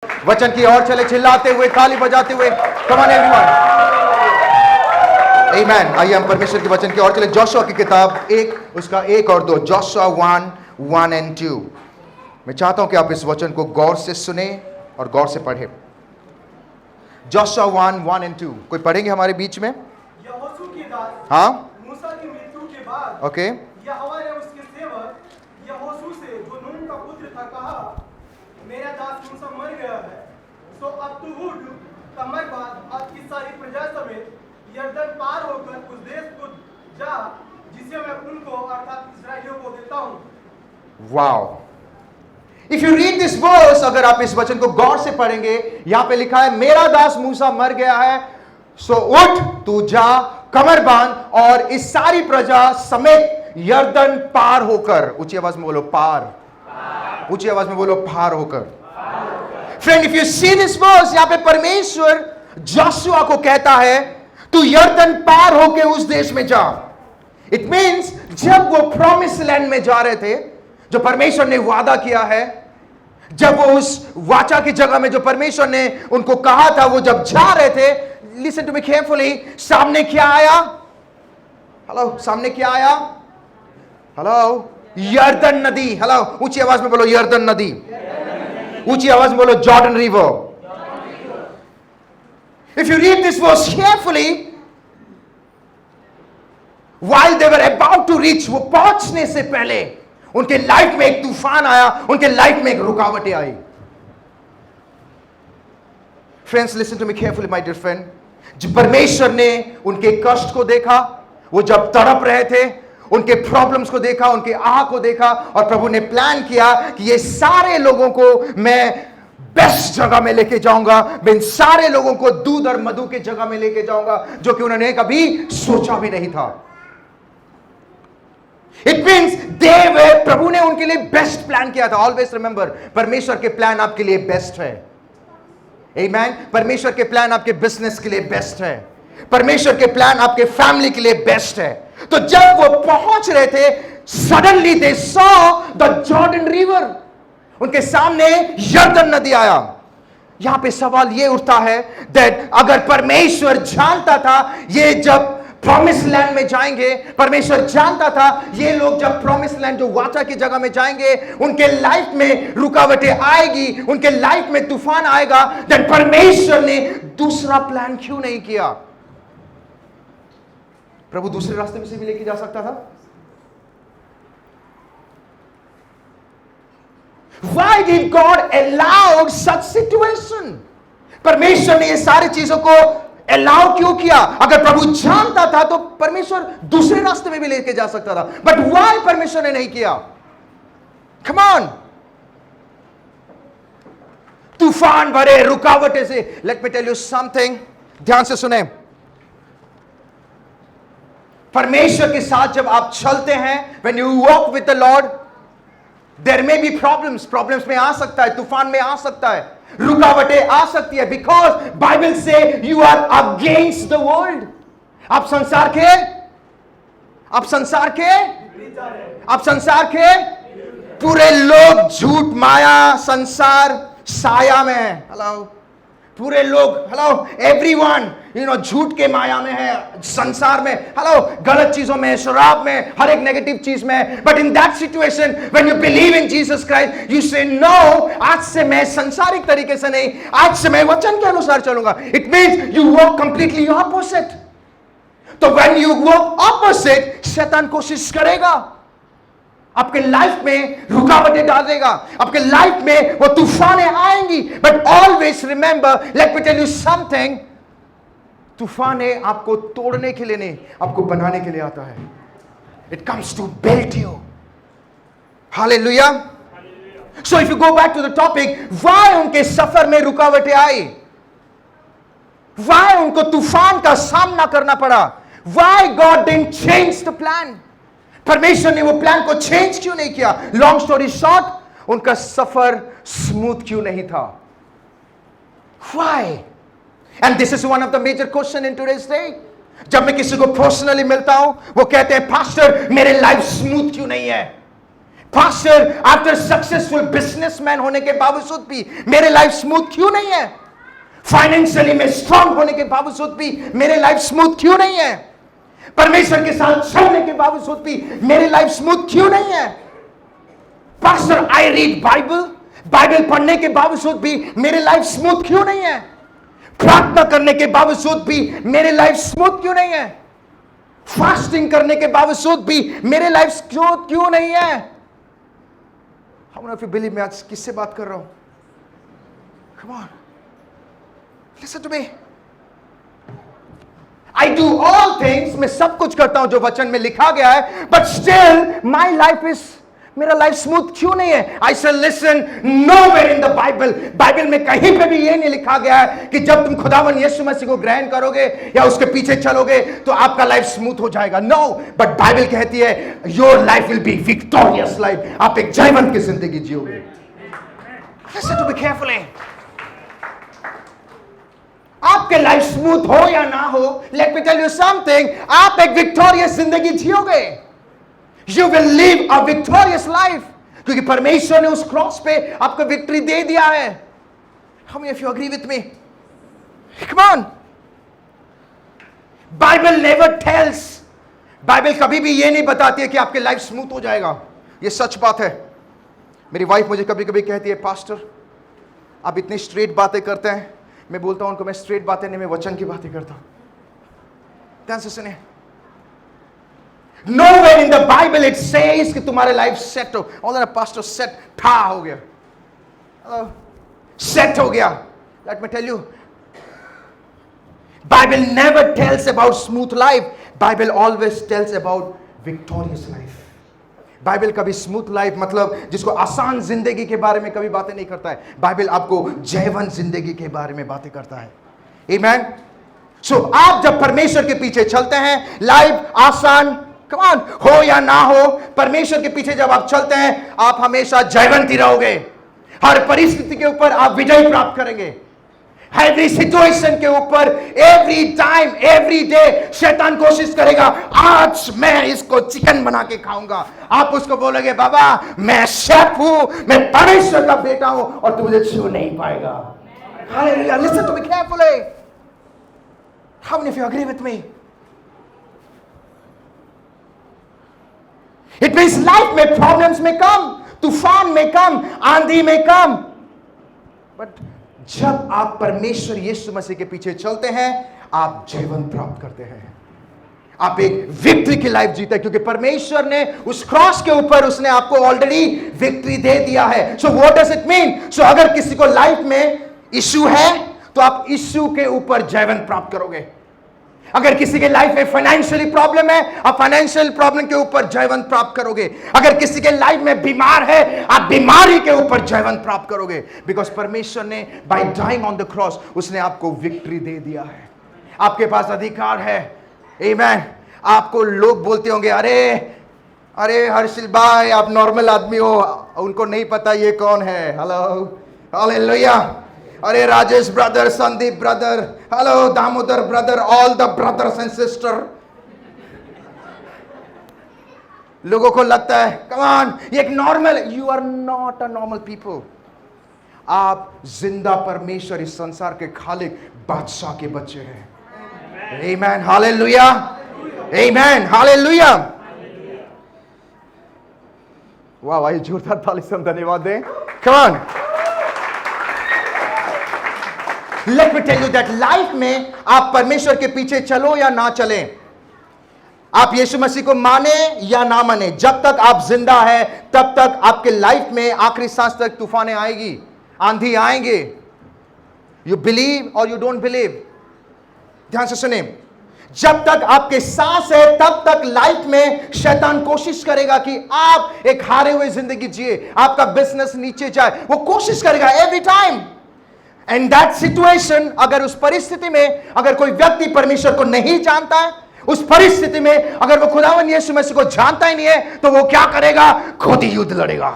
वचन की ओर चले, चिल्लाते हुए, ताली बजाते हुए। कम ऑन एवरीवन, आमीन। आइए हम परमेश्वर के वचन की ओर चले। जोशुआ की किताब 1 उसका 1 और 2, जोशुआ 1:1 and 2। मैं चाहता हूं कि आप इस वचन को गौर से सुने और गौर से पढ़े। जोशुआ 1:1 and 2 कोई पढ़ेंगे हमारे बीच में? यहोशू के दास हाँ, मूसा की मृत्यु के बाद ओके। यहोवा ने उसके सेवक यहोशू से, जो नून का पुत्र था, कहा, मेरा दास मूसा मर गया है, सो अब तू उठ, कमर बांध और इस सारी प्रजा समेत यरदन पार होकर उस देश को जा जिसे मैं उनको अर्थात इस्राएलियों को देता हूँ। Wow, if you read this verse, अगर आप इस वचन को गौर से पढ़ेंगे, यहां पे लिखा है मेरा दास मूसा मर गया है, सो उठ तू जा, कमर बांध और इस सारी प्रजा समेत यरदन पार होकर, ऊंची आवाज में बोलो पार, ऊंची आवाज में बोलो पार होकर। Friend, if you see this verse, यहां पे परमेश्वर जोशुआ को कहता है तू यरदन पार होके उस देश में जा। इट मीन्स जब वो प्रॉमिस लैंड में जा रहे थे, जो परमेश्वर ने वादा किया है, जब वो उस वाचा की जगह में जो परमेश्वर ने उनको कहा था, वो जब जा रहे थे, लिसन टू मी केयरफुली, सामने क्या आया? हेलो, सामने क्या आया? हेलो, यरदन नदी। हेलो, ऊंची आवाज में बोलो यरदन नदी। ऊंची आवाज में बोलो Jordan river. If you read this verse carefully, while they were about to reach, वो पहुंचने से पहले उनके लाइफ में एक तूफान आया, उनके लाइफ में एक रुकावटें आई। Friends, listen to me carefully, my dear friend. जब परमेश्वर ने उनके कष्ट को देखा, वो जब तड़प रहे थे, उनके प्रॉब्लम्स को देखा, उनके आह को देखा, और प्रभु ने प्लान किया कि ये सारे लोगों को मैं बेस्ट जगह में लेके जाऊंगा, मैं इन सारे लोगों को दूध और मधु के जगह में लेके जाऊंगा, जो कि उन्होंने कभी सोचा भी नहीं था। इट मीन्स प्रभु ने उनके लिए बेस्ट प्लान किया था। ऑलवेज रिमेंबर, परमेश्वर के प्लान आपके लिए बेस्ट है। आमीन। परमेश्वर के प्लान आपके बिजनेस के लिए बेस्ट है, परमेश्वर के प्लान आपके फैमिली के लिए बेस्ट है। तो जब वो पहुंच रहे थे, suddenly they saw the Jordan river, उनके सामने यरदन नदी आया। यहां पे सवाल ये उठता है दैट अगर परमेश्वर जानता था ये जब प्रॉमिस लैंड में जाएंगे, परमेश्वर जानता था ये लोग जब प्रॉमिस लैंड जो वाचा की जगह में जाएंगे, उनके लाइफ में रुकावटें आएगी, उनके लाइफ में तूफान आएगा, देन परमेश्वर ने दूसरा प्लान क्यों नहीं किया? प्रभु दूसरे रास्ते में से भी लेके जा सकता था। Why did God allow such situation? परमेश्वर ने ये सारी चीजों को अलाउ क्यों किया? अगर प्रभु जानता था तो परमेश्वर दूसरे रास्ते में भी लेके जा सकता था, बट वाई परमेश्वर ने नहीं किया? Come on, तूफान भरे रुकावटें से। Let me tell you something, ध्यान से सुने। परमेश्वर के साथ जब आप चलते हैं, when you walk with the Lord, there may be problems में आ सकता है, तूफान में आ सकता है, रुकावटें आ सकती है, because Bible say you are against the world। आप संसार के पूरे लोग झूठ, माया, संसार, साया में है। हेलो, पूरे लोग, हेलो एवरीवन, झूठ के माया में है, संसार में, हेलो गलत चीजों में, शराब में, हर एक नेगेटिव चीज में। But in that situation when you believe in Jesus Christ, you से नो, आज से मैं संसारिक तरीके से नहीं, आज से मैं वचन के अनुसार चलूंगा। It means you walk completely opposite. तो व्हेन यू वॉक ऑपोजिट, शैतान कोशिश करेगा, आपके लाइफ में रुकावटें डालेगा, आपके लाइफ में वो तूफानें आएंगी। But always remember, let me tell you something, तूफानें आपको तोड़ने के लिए नहीं, आपको बनाने के लिए आता है। It comes to build you. Hallelujah. So if you go back to the topic, why उनके सफर में रुकावटें आई, व्हाई उनको तूफान का सामना करना पड़ा, why God didn't change the plan, परमेश्वर ने वो प्लान को चेंज क्यों नहीं किया? लॉन्ग स्टोरी शॉर्ट, उनका सफर स्मूथ क्यों नहीं था? Why? And this is one of the major question in today's day. जब मैं किसी को पर्सनली मिलता हूं, वो कहते हैं पास्टर मेरे लाइफ स्मूथ क्यों नहीं है? पास्टर, आफ्टर सक्सेसफुल बिजनेसमैन होने के बावजूद भी मेरे लाइफ स्मूथ क्यों नहीं है? फाइनेंशियली में स्ट्रांग होने के बावजूद भी मेरे लाइफ स्मूथ क्यों नहीं है? परमेश्वर के साथ चलने के बावजूद भी मेरे लाइफ स्मूथ क्यों नहीं है? पास्टर, आई रीड बाइबल पढ़ने के बावजूद भी मेरे लाइफ स्मूथ क्यों नहीं है? प्रार्थना करने के बावजूद भी मेरे लाइफ स्मूथ क्यों नहीं है? फास्टिंग करने के बावजूद भी मेरे लाइफ स्मूथ क्यों नहीं है? How many of you believe मैं आज किससे बात कर रहा हूं? Come on, listen to me. I do all things, मैं सब कुछ करता हूं जो वचन में लिखा गया है, but still my life is, मेरा लाइफ स्मूथ क्यों नहीं है? I say listen, nowhere in the Bible, Bible में कहीं पे भी ये नहीं लिखा गया है कि जब तुम खुदावन यीशु मसीह को ग्रहण करोगे या उसके पीछे चलोगे तो आपका लाइफ स्मूथ हो जाएगा। नो, बट बाइबल कहती है your life will be victorious life, आप एक जयवंत की जिंदगी जियोगे। Listen to me carefully. आपके लाइफ स्मूथ हो या ना हो, let me tell you something, आप एक विक्टोरियस जिंदगी जियोगे। You will live a victorious life, क्योंकि परमेश्वर ने उस क्रॉस पे आपको विक्ट्री दे दिया है। How many of you agree with me? Come on. Bible never tells, Bible कभी भी ये नहीं बताती है कि आपके लाइफ स्मूथ हो जाएगा। ये सच बात है। मेरी वाइफ मुझे कभी कभी कहती है, पास्टर आप इतनी स्ट्रेट बातें करते हैं। मैं बोलता हूं उनको, मैं स्ट्रेट बातें नहीं, मैं वचन की बातें करता हूं। ध्यान से सुने। Nowhere in the Bible it says कि तुम्हारे लाइफ सेट हो। और पास्टर सेट ठा हो गया, सेट हो गया। Let me tell you, Bible never tells about smooth life. Bible always tells about victorious life. Bible कभी स्मूथ लाइफ मतलब जिसको आसान जिंदगी के बारे में कभी बातें नहीं करता है। बाइबल आपको जयवंत जिंदगी के बारे में बातें करता है। आमीन। सो आप जब परमेश्वर के पीछे चलते हैं, लाइफ आसान कम ऑन हो या ना हो, परमेश्वर के पीछे जब आप चलते हैं आप हमेशा जयवंत ही रहोगे। हर परिस्थिति के ऊपर आप विजय प्राप्त करेंगे। एवरी सिचुएशन के ऊपर, एवरी टाइम, एवरी डे शैतान कोशिश करेगा आज मैं इसको चिकन बना के खाऊंगा। आप उसको बोलोगे बाबा मैं शेफ हूं, मैं परमेश्वर का बेटा हूं और तू मुझे छू नहीं पाएगा। Hallelujah. Listen to me carefully. How many of you agree with me? It means life में प्रॉब्लम्स में कम, तूफान में कम, आंधी में कम, बट जब आप परमेश्वर यीशु मसीह के पीछे चलते हैं आप जीवन प्राप्त करते हैं। आप एक विक्ट्री की लाइफ जीते हैं, क्योंकि परमेश्वर ने उस क्रॉस के ऊपर उसने आपको ऑलरेडी विक्ट्री दे दिया है। So what does it mean? So अगर किसी को लाइफ में इश्यू है तो आप इश्यू के ऊपर जीवन प्राप्त करोगे। अगर किसी के लाइफ में फाइनेंशियली प्रॉब्लम है, आप फाइनेंशियल प्रॉब्लम के ऊपर जयवंत प्राप्त करोगे। अगर किसी के लाइफ में बीमार है, आप बीमारी के ऊपर जयवंत प्राप्त करोगे। बिकॉज परमेश्वर ने by dying on the cross उसने आपको विक्ट्री दे दिया है। आपके पास अधिकार है। आमीन। आपको लोग बोलते होंगे अरे अरे हर्षिल भाई आप नॉर्मल आदमी हो, उनको नहीं पता ये कौन है। Hello, hallelujah. अरे Rajesh brother, Sandeep brother, hello Damodar brother, all the brothers and sister. लोगों को लगता है कम ऑन ये एक normal, you are not a normal people. आप जिंदा परमेश्वर इस संसार के खालिक बादशाह के बच्चे हैं। आमीन, हालेलुया, आमीन, हालेलुया। वाह भाई, जोरदार ताली से हम धन्यवाद दें। Come on. Let me tell you that life में आप परमेश्वर के पीछे चलो या ना चलें, आप यीशु मसीह को माने या ना माने, जब तक आप जिंदा है तब तक आपके लाइफ में आखिरी सांस तक तूफानें आएगी, आंधी आएंगे। यू बिलीव और यू डोंट बिलीव। ध्यान से सुने, जब तक आपके सांस है तब तक लाइफ में शैतान कोशिश करेगा कि आप एक हारे हुए जिंदगी जिए, आपका बिजनेस नीचे जाए, वो कोशिश करेगा every time. And that situation, अगर उस परिस्थिति में अगर कोई व्यक्ति परमेश्वर को नहीं जानता है, उस परिस्थिति में अगर वो खुदावन यीशु मसीह को जानता ही नहीं है, तो वो क्या करेगा? खुद ही युद्ध लड़ेगा।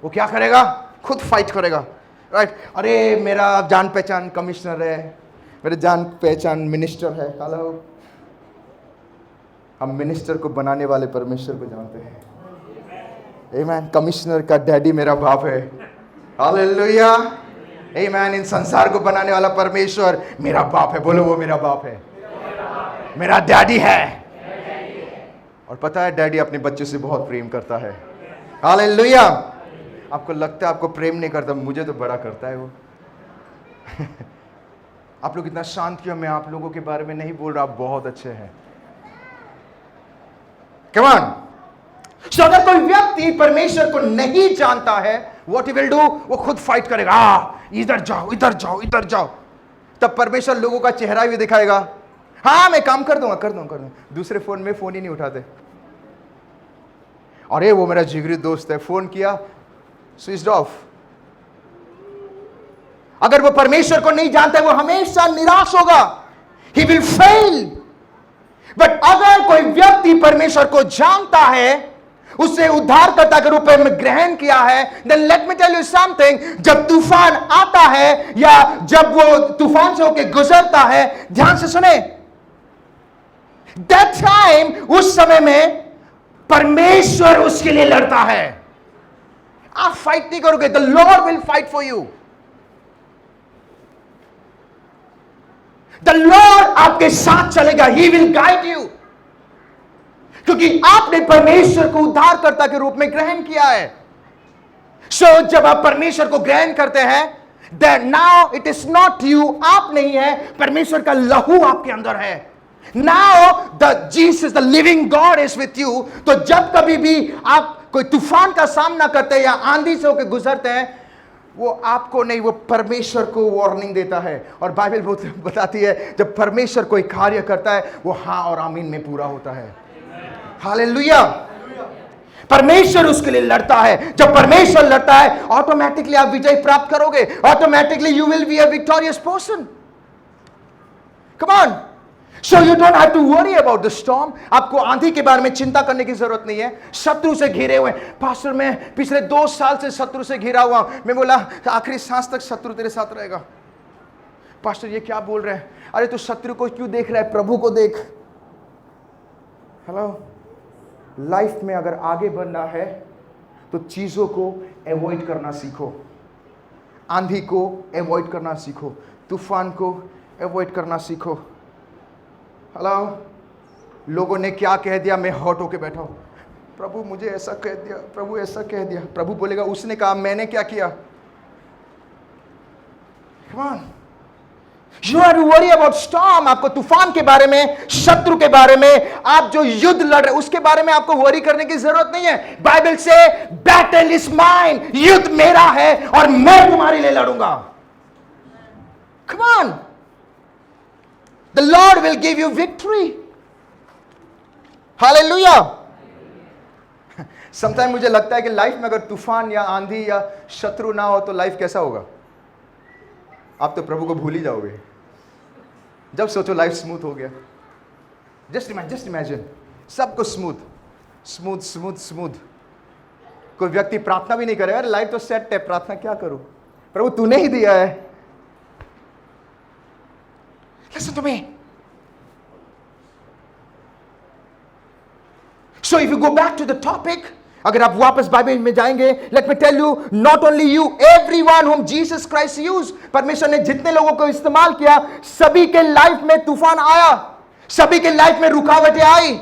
वो क्या करेगा? खुद फाइट करेगा। राइट? अरे मेरा जान पहचान कमिश्नर है, मेरे जान पहचान मिनिस्टर है। हेलो, हम मिनिस्टर को बनाने वाले परमेश्वर को जानते हैं। आमेन। कमिश्नर का डैडी मेरा बाप है। हालेलुया। आमेन। इन संसार को बनाने वाला परमेश्वर मेरा बाप है। बोलो वो मेरा बाप है, मेरा डैडी है। और पता है डैडी अपने बच्चों से बहुत प्रेम करता है। हालेलुया। आपको लगता है आपको प्रेम नहीं करता, मुझे तो बड़ा करता है वो। आप लोग इतना शांत क्यों? मैं आप लोगों के बारे में नहीं बोल रहा, आप बहुत अच्छे हैं। कम ऑन। सो अगर कोई व्यक्ति परमेश्वर को नहीं जानता है, व्हाट ही विल डू, वो खुद फाइट करेगा, इधर जाओ इधर जाओ इधर जाओ। तब परमेश्वर लोगों का चेहरा भी दिखाएगा, हाँ मैं काम कर दूंगा कर दूंगा। दूसरे फोन में फोन ही नहीं उठाते। अरे वो मेरा जिगरी दोस्त है, फोन किया स्विच ऑफ। अगर वो परमेश्वर को नहीं जानता है, वो हमेशा निराश होगा। He will fail. बट अगर कोई व्यक्ति परमेश्वर को जानता है, उसे उद्धारकर्ता के रूप में ग्रहण किया है, then let me tell you something, जब तूफान आता है या जब वो तूफान से होकर गुजरता है, ध्यान से सुने, दैट टाइम, उस समय में परमेश्वर उसके लिए लड़ता है। आप फाइट नहीं करोगे, the Lord will fight for you. The Lord आपके साथ चलेगा, ही विल गाइड यू, क्योंकि आपने परमेश्वर को उद्धारकर्ता के रूप में ग्रहण किया है। सो जब आप परमेश्वर को ग्रहण करते हैं, then now it is not you, आप नहीं है, परमेश्वर का लहू आपके अंदर है। Now the Jesus the living God is with you. तो जब कभी भी आप कोई तूफान का सामना करते हैं या आंधी से होकर गुजरते हैं, वो आपको नहीं, वो परमेश्वर को वार्निंग देता है। और बाइबल बताती है जब परमेश्वर कोई कार्य करता है, वो हाँ और आमीन में पूरा होता है। हालेलुया। परमेश्वर उसके लिए लड़ता है। जब परमेश्वर लड़ता है, ऑटोमेटिकली आप विजय प्राप्त करोगे। Automatically you will be a victorious person. Come on. So you don't have to worry about the storm. आपको आंधी के बारे में चिंता करने की जरूरत नहीं है। शत्रु से घिरे हुए, पास्टर मैं पिछले 2 साल से शत्रु से घिरा हुआ। मैं बोला आखिरी सांस तक शत्रु तेरे साथ रहेगा। पास्टर ये क्या बोल रहे हैं? अरे तू शत्रु को क्यों देख रहा है, प्रभु को देख। हेलो, लाइफ में अगर आगे बढ़ना है तो चीजों को अवॉइड करना सीखो। आंधी को अवॉइड करना सीखो, तूफान को अवॉइड करना सीखो। हेलो, लोगों ने क्या कह दिया, मैं हॉट होके बैठा हूं, प्रभु मुझे ऐसा कह दिया, प्रभु ऐसा कह दिया। प्रभु बोलेगा उसने कहा, मैंने क्या किया? Come on. You have to worry about storm। आपको तूफान के बारे में, शत्रु के बारे में, आप जो युद्ध लड़ रहे उसके बारे में आपको वरी करने की जरूरत नहीं है। बाइबल से बैटल इज माइन, युद्ध मेरा है और मैं तुम्हारे लिए लड़ूंगा। Come on. The Lord will give you victory. Hallelujah. Sometimes मुझे लगता है कि लाइफ में अगर तूफान या आंधी या शत्रु ना हो तो लाइफ कैसा होगा? आप तो प्रभु को भूल ही जाओगे। जब सोचो लाइफ स्मूथ हो गया, जस्ट इमेजिन सब कुछ स्मूथ। कोई व्यक्ति प्रार्थना भी नहीं करे, अरे लाइफ तो सेट है, प्रार्थना क्या करूं, प्रभु तूने ही दिया है। Listen to me. So if you go back to the topic, अगर आप वापस बाइबल में जाएंगे, let me tell you, not only you, everyone whom Jesus Christ used, परमेश्वर ने जितने लोगों को इस्तेमाल किया, सभी के लाइफ में तूफान आया, सभी के लाइफ में रुकावटें आई,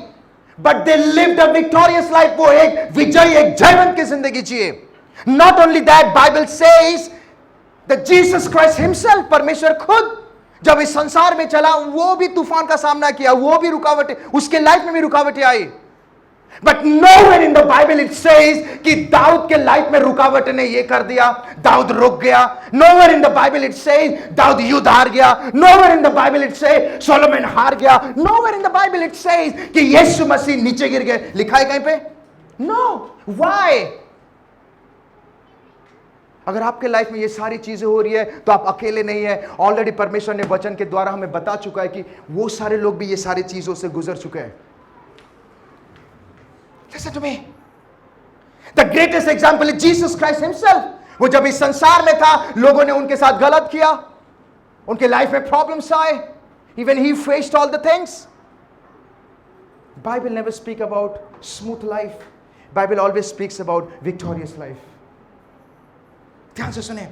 but they lived a victorious life। वो एक विजयी, एक जयवंत की जिंदगी जिए। Not only that, Bible says that Jesus Christ himself, परमेश्वर खुद जब इस संसार में चला, वो भी तूफान का सामना किया, वो भी रुकावटें, उसके लाइफ में भी रुकावटें आई। But nowhere in the Bible it says कि दाऊद के लाइफ में रुकावट ने ये कर दिया, दाऊद रुक गया। Nowhere in the Bible it says Dawood युद्ध हार गया। Nowhere in the Bible it says Solomon हार गया। Nowhere in the Bible it says कि यीशु मसीह नीचे गिर गए। लिखा है कहीं पे? No. Why? अगर आपके लाइफ में ये सारी चीजें हो रही है तो आप अकेले नहीं है। ऑलरेडी परमेश्वर ने वचन के द्वारा हमें बता चुका है कि वो सारे लोग भी ये सारी चीजों से गुजर चुके हैं। Listen to me. The greatest example is Jesus Christ himself. वो जब इस संसार में था, लोगों ने उनके साथ गलत किया, उनके लाइफ में प्रॉब्लम्स आए, even he faced all the things. Bible never speak about smooth life. Bible always speaks about victorious life. ध्यान से सुने,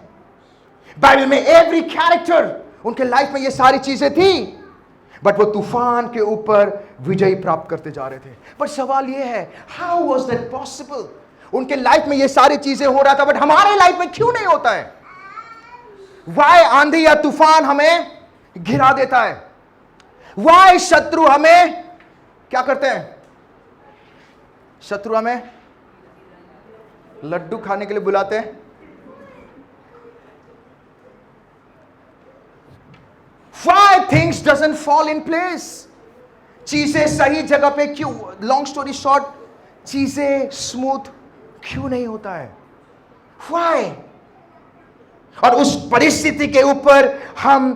बाइबल में एवरी कैरेक्टर, उनके लाइफ में ये सारी चीजें थी, बट वो तूफान के ऊपर विजय प्राप्त करते जा रहे थे। पर सवाल ये है, हाउ वाज दैट पॉसिबल? उनके लाइफ में ये सारी चीजें हो रहा था, बट हमारे लाइफ में क्यों नहीं होता है? वाई आंधी या तूफान हमें घिरा देता है? वाई शत्रु हमें क्या करते हैं? शत्रु हमें लड्डू खाने के लिए बुलाते हैं। Why things doesn't fall in place? चीजें सही जगह पे क्यों, लॉन्ग स्टोरी शॉर्ट, चीजें स्मूथ क्यों नहीं होता है? Why? और उस परिस्थिति के ऊपर हम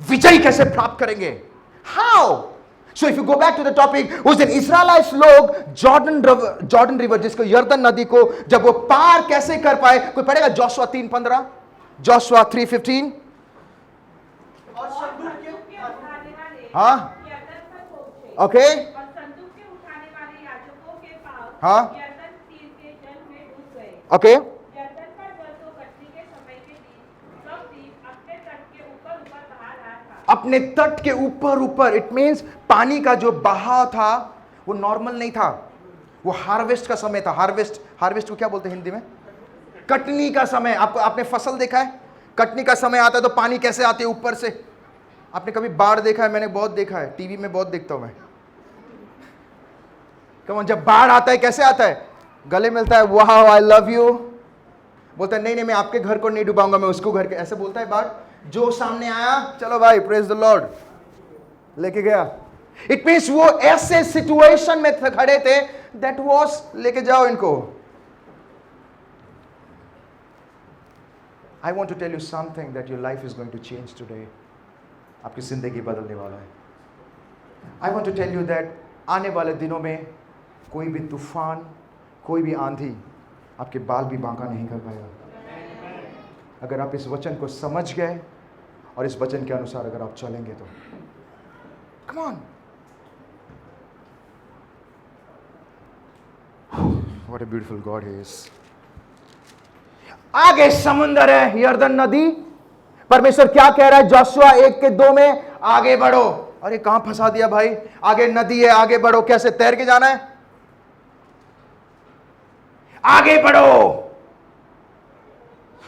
विजय कैसे प्राप्त करेंगे? How? So if you go back to the topic, उस दिन इस्राएलाइट्स लोग जॉर्डन रिवर, जिसको यर्दन नदी को जब वो पार कैसे कर पाए? कोई पढ़ेगा जोशुआ 3:15, जोशुआ 3:15? और संदूक के उठाने वाले हाँ, यरदन पर पहुंचे। ओके, और संदूक के उठाने वाले याजकों के पाँव हाँ, यरदन तीर के जल में डूब गए। ओके, यरदन का जल तो कटनी के समय के दिन सब दिन अपने तट के ऊपर ऊपर बहा रहा था। अपने तट के ऊपर ऊपर, इट मींस पानी का जो बहाव था वो नॉर्मल नहीं था, वो हार्वेस्ट का समय था। हार्वेस्ट को क्या बोलते हैं हिंदी में? कटनी का समय। आपने फसल देखा है? कटनी का समय आता है तो पानी कैसे आते हैं? ऊपर से। आपने कभी बाढ़ देखा है? मैंने बहुत देखा है, टीवी में बहुत देखता हूं मैं। कौन जब बाढ़ आता है कैसे आता है? गले मिलता है, वाह आई लव यू, बोलता है नहीं मैं आपके घर को नहीं डुबाऊंगा, मैं उसको घर के, ऐसे बोलता है बाढ़। जो सामने आया, चलो भाई प्रेज द लॉर्ड, लेके गया। इट मींस वो ऐसे सिचुएशन में खड़े थे, दैट वाज लेके जाओ इनको। I want to tell you something that your life is going to change today. आपकी जिंदगी बदलने वाला है। I want to tell you that आने वाले दिनों में कोई भी तूफान, कोई भी आंधी आपके बाल भी बांका नहीं कर पाएगा, अगर आप इस वचन को समझ गए और इस वचन के अनुसार अगर आप चलेंगे तो। Come on. What a beautiful God he is. आगे समुंदर है, यर्दन नदी। परमेश्वर क्या कह रहा है जोशुआ 1:2 में? आगे बढ़ो। अरे कहां फंसा दिया भाई? आगे नदी है, आगे बढ़ो। कैसे? तैर के जाना है? आगे बढ़ो।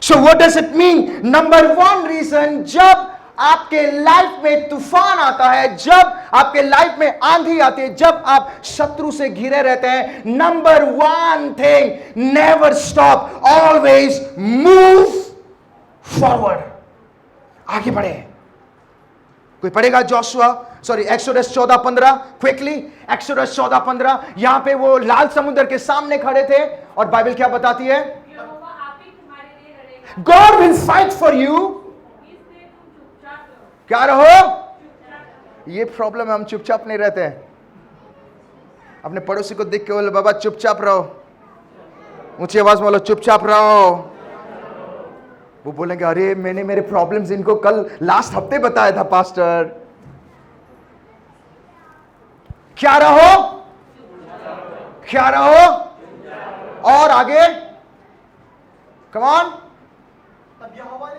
So what does it mean? Number one reason, जब आपके लाइफ में तूफान आता है, जब आपके लाइफ में आंधी आती है, जब आप शत्रु से घिरे रहते हैं, number one thing, never stop, always move forward. आगे बढ़े। कोई पढ़ेगा एक्सोडस 14:15 क्विकली? एक्सोडस 14:15। यहां पे वो लाल समुद्र के सामने खड़े थे और बाइबल क्या बताती है? यहोवा आप ही तुम्हारे लिए लड़ेगा। God will fight for you. इसलिए तुम चुपचाप रहो। क्या रहो? ये प्रॉब्लम है, हम चुपचाप नहीं रहते हैं। अपने पड़ोसी को देख के बोले बाबा चुपचाप रहो, ऊंची आवाज में बोलो चुपचाप रहो। वो बोलेंगे अरे मैंने मेरे प्रॉब्लम्स इनको कल लास्ट हफ्ते बताया था पास्टर। क्या रहो? क्या रहो? और आगे कम ऑन। तब यहोवा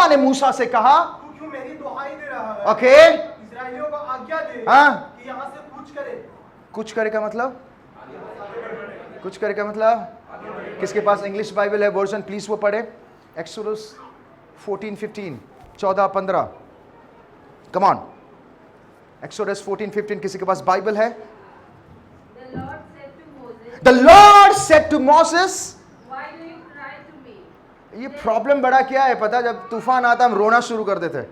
ने मूसा से कहा, तू क्यों मेरी दुहाई दे रहा है? ओके, इस्राएलियों को आज्ञा दे हाँ? कि यहाँ से कूच करे। कुछ करे का मतलब? कुछ करे का मतलब? किसके पास इंग्लिश बाइबल है वर्जन प्लीज वो पढ़े। एक्सोडस 14:15, 14:15। Come on, exodus 14:15। किसी के पास बाइबल है? The Lord said to Moses, Why do you cry to me? ये प्रॉब्लम बड़ा क्या है पता? जब तूफान आता हम रोना शुरू कर देते,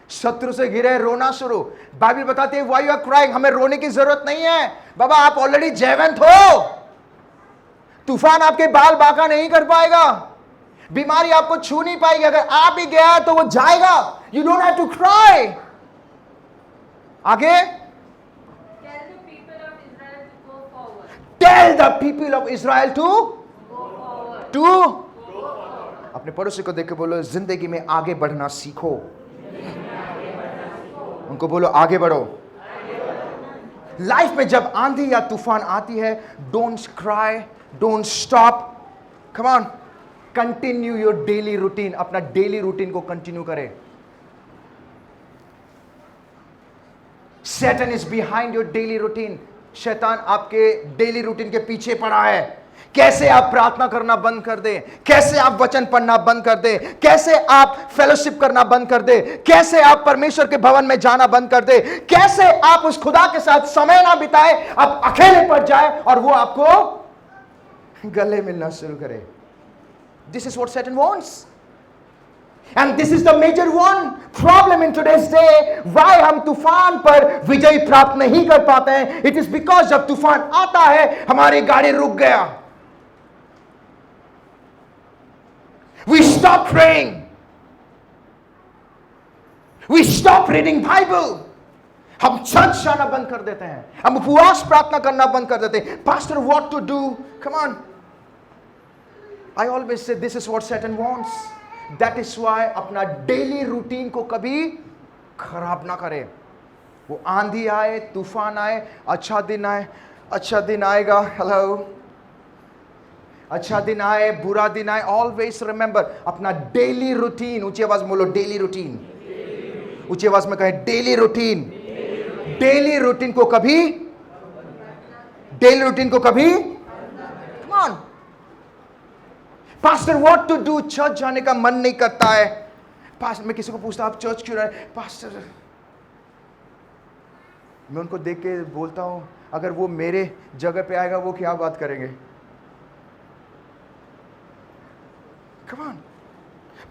शत्रु से घिरे रोना शुरू। बाइबल बताती है व्हाई यू आर क्राइंग। हमें रोने की जरूरत नहीं है बाबा, आप ऑलरेडी जयवंत हो। तूफान आपके बाल बांका नहीं कर पाएगा, बीमारी आपको छू नहीं पाएगी। अगर आप ही गया तो वो जाएगा। You don't have to cry. आगे, Tell the people of Israel to go forward. Tell the people of Israel to अपने पड़ोसी को देख के बोलो जिंदगी में आगे बढ़ना सीखो। उनको बोलो आगे बढ़ो। लाइफ में जब आंधी या तूफान आती है, don't cry, don't stop, come on, continue your daily routine. अपना डेली रूटीन को कंटिन्यू करें. Satan is behind your daily routine. शैतान आपके डेली रूटीन के पीछे पड़ा है. कैसे आप प्रार्थना करना बंद कर दे, कैसे आप वचन पढ़ना बंद कर दे, कैसे आप फेलोशिप करना बंद कर दे, कैसे आप परमेश्वर के भवन में जाना बंद कर दे, कैसे आप उस खुदा के साथ समय ना बिताए, आप अकेले पड़ जाए और वो आपको गले मिलना शुरू करे. This is what Satan wants. And this is the major one problem in today's day. Why हम तूफान पर विजय प्राप्त नहीं कर पाते हैं? It is because जब तूफान आता है, हमारी गाड़ी रुक गया. We stop praying. We stop reading Bible. हम चर्च जाना बंद कर देते हैं. हम उपवास प्रार्थना करना बंद कर देते हैं. Pastor, what to do? Come on. I always say this is what Satan wants. That is why अपना डेली रूटीन को कभी खराब ना करें. वो आंधी आए, तूफान आए, अच्छा दिन आए, अच्छा दिन आएगा. हेलो, अच्छा दिन आए, बुरा दिन आए, ऑलवेज रिमेंबर अपना डेली रूटीन. ऊंची आवाज में बोलो, डेली रूटीन. ऊंची आवाज में कहे, डेली रूटीन. डेली रूटीन को कभी, डेली रूटीन को कभी, come on. Pastor, what to do? Church जाने का मन नहीं करता है. पास्टर, मैं किसी को पूछता, आप चर्च क्यों रहे? पास्टर, मैं उनको देख के बोलता हूं, अगर वो मेरे जगह पे आएगा, वो क्या बात करेंगे? Come on.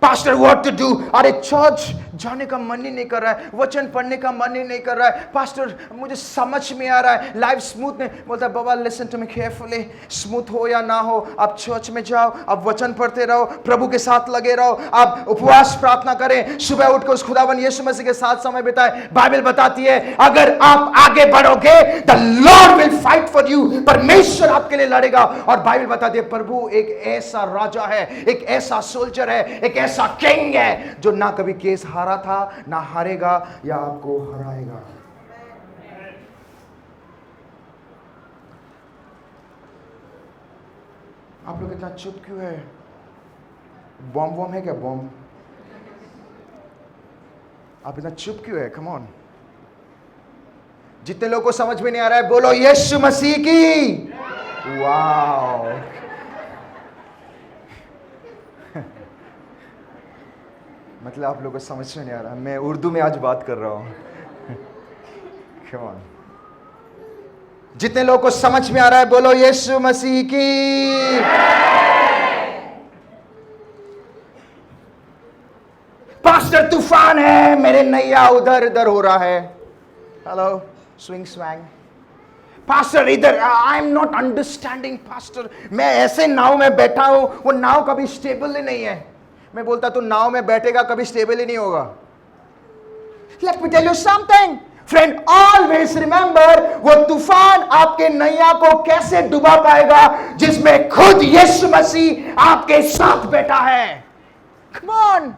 Pastor, what to do? अरे चर्च जाने का मन ही नहीं कर रहा है, वचन पढ़ने का मन ही नहीं कर रहा है. पास्टर, मुझे समझ में आ रहा है, लाइफ स्मूथ नहीं. बोलता है, बाबा listen to me carefully. Smooth हो या ना हो, आप चर्च में जाओ, आप वचन पढ़ते रहो, प्रभु के साथ लगे रहो, आप उपवास प्रार्थना करें, सुबह उठ कर उस खुदावन यीशु मसीह के साथ समय बिताएं. बाइबल बताती है, अगर आप आगे बढ़ोगे, the Lord will fight for you. परमेश्वर आपके लिए लड़ेगा. और बाइबल बताती है, प्रभु एक ऐसा राजा है, एक ऐसा सोल्जर है, एक ऐसा किंग है जो ना कभी केस हारा था, ना हारेगा या आपको हराएगा. आप लोग इतना चुप क्यों है? बॉम्ब वॉम्ब है क्या? बॉम्ब? आप इतना चुप क्यों है? Come on. जितने लोगों को समझ में नहीं आ रहा है, बोलो यीशु मसीह की. वाओ. मतलब आप लोगों को समझ में नहीं आ रहा, मैं उर्दू में आज बात कर रहा हूं. Come on. जितने लोगों को समझ में आ रहा है, बोलो यीशु मसीह की. पास्टर, तूफान है, मेरे नैया उधर इधर हो रहा है. Hello, swing swing. पास्टर, इधर I am not understanding. Pastor, मैं ऐसे नाव में बैठा हूं, वो नाव कभी स्टेबल ही नहीं है. मैं बोलता, तू नाव में बैठेगा, कभी स्टेबल ही नहीं होगा. Let me tell you something, friend. Always remember, वो तूफान आपके नैया को कैसे डुबा पाएगा, जिसमें खुद यीशु मसीह आपके साथ बैठा है. Come on.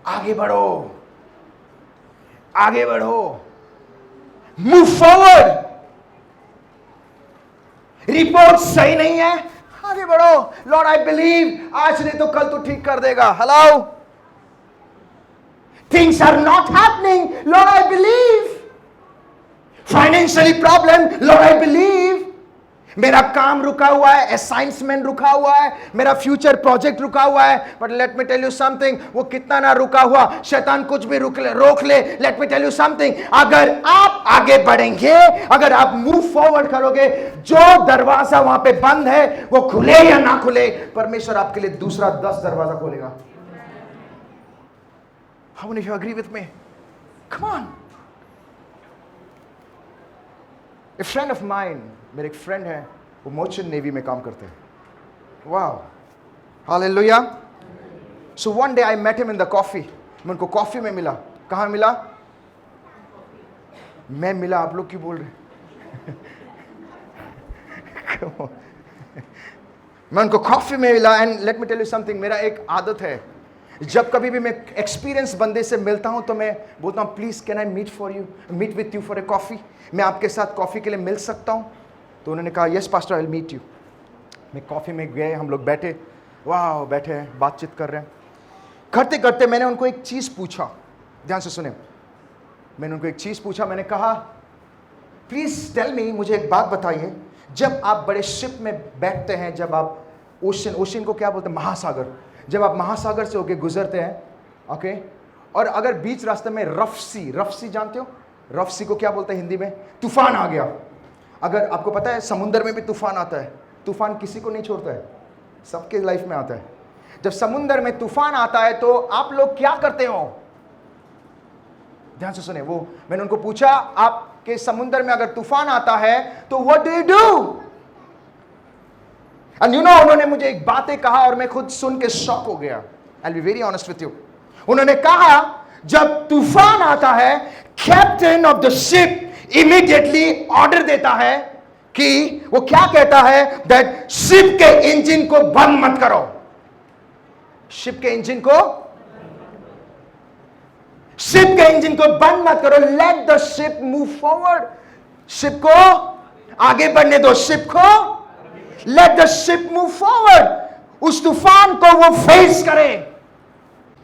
आगे बढ़ो, आगे बढ़ो. Move forward. रिपोर्ट सही नहीं है, आगे बढ़ो. लॉर्ड, आई बिलीव, आज नहीं तो कल तो ठीक कर देगा. Hello, things are not happening. Lord, I believe. Financially problem. Lord, I believe. मेरा काम रुका हुआ है, असाइनमेंट रुका हुआ है, मेरा फ्यूचर प्रोजेक्ट रुका हुआ है. But let me tell you something, वो कितना ना रुका हुआ, शैतान कुछ भी रोक ले. Let me tell you something, अगर आप आगे बढ़ेंगे, अगर आप मूव फॉरवर्ड करोगे, जो दरवाजा वहां पे बंद है, वो खुले या ना खुले, परमेश्वर आपके लिए दूसरा 10 दरवाजा खोलेगा. How many of you agree with me? Come on. A friend of mine, मेरे एक फ्रेंड है, वो मर्चेंट नेवी में काम करते हैं. Wow, hallelujah. So one day I met him in the coffee. मैं उनको कॉफी में मिला. कहाँ मिला? मैं मिला, आप लोग क्यों बोल रहे? मैं उनको कॉफी में मिला. And let me tell you something, मेरा एक आदत है, जब कभी भी मैं एक्सपीरियंस बंदे से मिलता हूं तो मैं बोलता हूं please can I meet with you for a coffee, मैं आपके साथ कॉफी के लिए मिल सकता हूं? तो उन्होंने कहा yes pastor I will meet you. मैं कॉफी में गए, हम लोग बैठे, वाह बैठे हैं, बातचीत कर रहे हैं। करते करते मैंने उनको एक चीज पूछा, ध्यान से सुने, मैंने उनको एक चीज पूछा, मैंने कहा प्लीज टेल मी, मुझे एक बात बताइए, जब आप बड़े शिप में बैठते हैं, जब आप ओशन को क्या बोलते हैं, महासागर, जब आप महासागर से होके गुजरते हैं, ओके, और अगर बीच रास्ते में रफ सी जानते हो, रफ सी को क्या बोलते हैं हिंदी में, तूफान आ गया। अगर आपको पता है समुद्र में भी तूफान आता है, तूफान किसी को नहीं छोड़ता है, सबके लाइफ में आता है। जब समुद्र में तूफान आता है तो आप लोग क्या करते हो? ध्यान से सुने, वो मैंने उनको पूछा आपके समुद्र में अगर तूफान आता है तो what do you do? And you know, उन्होंने मुझे एक बातें कहा और मैं खुद सुन के शॉक हो गया। I will be very honest with you. उन्होंने कहा जब तूफान आता है, captain of the ship immediately order देता है कि वो क्या कहता है, दैट शिप के इंजन को बंद मत करो, शिप के इंजन को बंद मत करो, let the ship move forward, ship को आगे बढ़ने दो, शिप को let the ship move forward, उस तूफान को वो फेस करे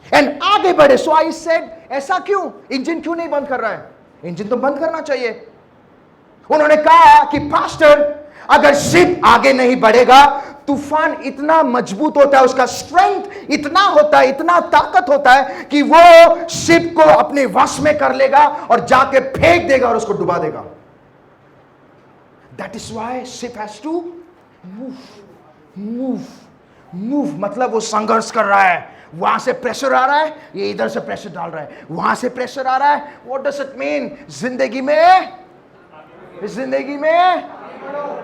एंड आगे बढ़े। सो आई सेड ऐसा क्यों, इंजन क्यों नहीं बंद कर रहा है? इंजन तो बंद करना चाहिए। उन्होंने कहा कि पास्टर अगर शिप आगे नहीं बढ़ेगा, तूफान इतना मजबूत होता है, उसका स्ट्रेंथ इतना होता है, इतना ताकत होता है कि वो शिप को अपने वश में कर लेगा और जाके फेंक देगा और उसको डुबा देगा। That is why ship has to move, मतलब वो संघर्ष कर रहा है, वहां से प्रेशर आ रहा है, ये इधर से प्रेशर डाल रहा है, वहां से प्रेशर आ रहा है। What does it mean? जिंदगी में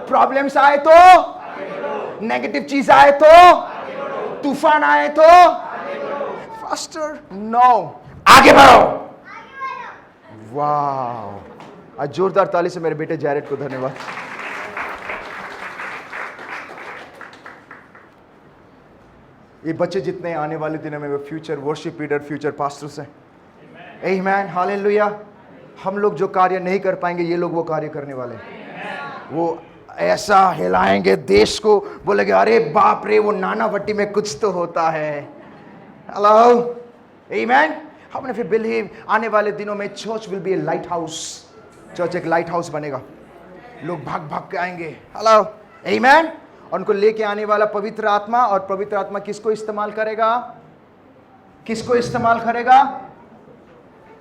प्रॉब्लम्स आए तो, नेगेटिव चीज आए तो, तूफान आए तो, फास्टर नो, आगे बढ़ो। वाह, आज जोरदार ताली से मेरे बेटे जैरेड को धन्यवाद। ये बच्चे जितने आने वाले दिनों में वो future worship leader, future pastors हैं। आमीन, हालेलुया। हम लोग जो कार्य नहीं कर पाएंगे, ये लोग वो कार्य करने वाले हैं। वो ऐसा हिलाएंगे देश को, बोलेंगे अरे बाप रे, वो नानावटी में कुछ तो होता है। हेलो, आमीन। हमने फिर बिलीव आने वाले दिनों में church will be A light house, church एक लाइट हाउस बनेगा, लोग भाग भाग के आएंगे। हेलो, आमीन। उनको लेके आने वाला पवित्र आत्मा, और पवित्र आत्मा किसको इस्तेमाल करेगा? किसको इस्तेमाल करेगा?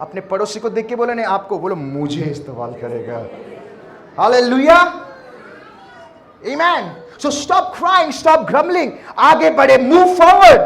अपने पड़ोसी को देख के बोलो, नहीं आपको बोलो, मुझे इस्तेमाल करेगा। हालेलुया, आमीन। सो स्टॉप क्राइंग, स्टॉप ग्रम्बलिंग, आगे बढ़े, मूव फॉरवर्ड।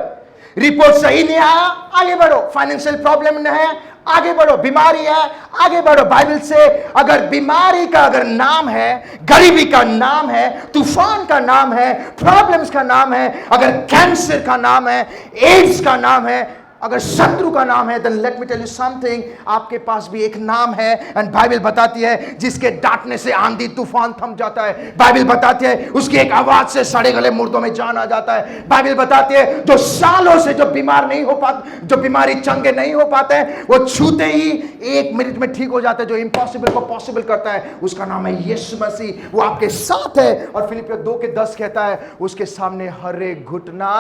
रिपोर्ट सही नहीं आया, आगे बढ़ो। फाइनेंशियल प्रॉब्लम नहीं है, आगे बढ़ो। बीमारी है, आगे बढ़ो। बाइबल से अगर बीमारी का अगर नाम है, गरीबी का नाम है, तूफान का नाम है, प्रॉब्लम्स का नाम है, अगर कैंसर का नाम है, एड्स का नाम है, अगर शत्रु का नाम है, then let me tell you something, आपके पास भी एक नाम है। एंड बाइबल बताती है जिसके डांटने से आंधी तूफान थम जाता है। बाइबल बताती है उसकी एक आवाज से सड़े गले मुर्दों में जान आ जाता है। बाइबल बताती है जो सालों से जो बीमार नहीं हो पाते, जो बीमारी चंगे नहीं हो पाते हैं, वो छूते ही 1 मिनट में ठीक हो जाता है। जो इम्पॉसिबल को पॉसिबल करता है, उसका नाम है यीशु मसीह। वो आपके साथ है। और फिलिपियों 2:10 कहता है उसके सामने हर एक घुटना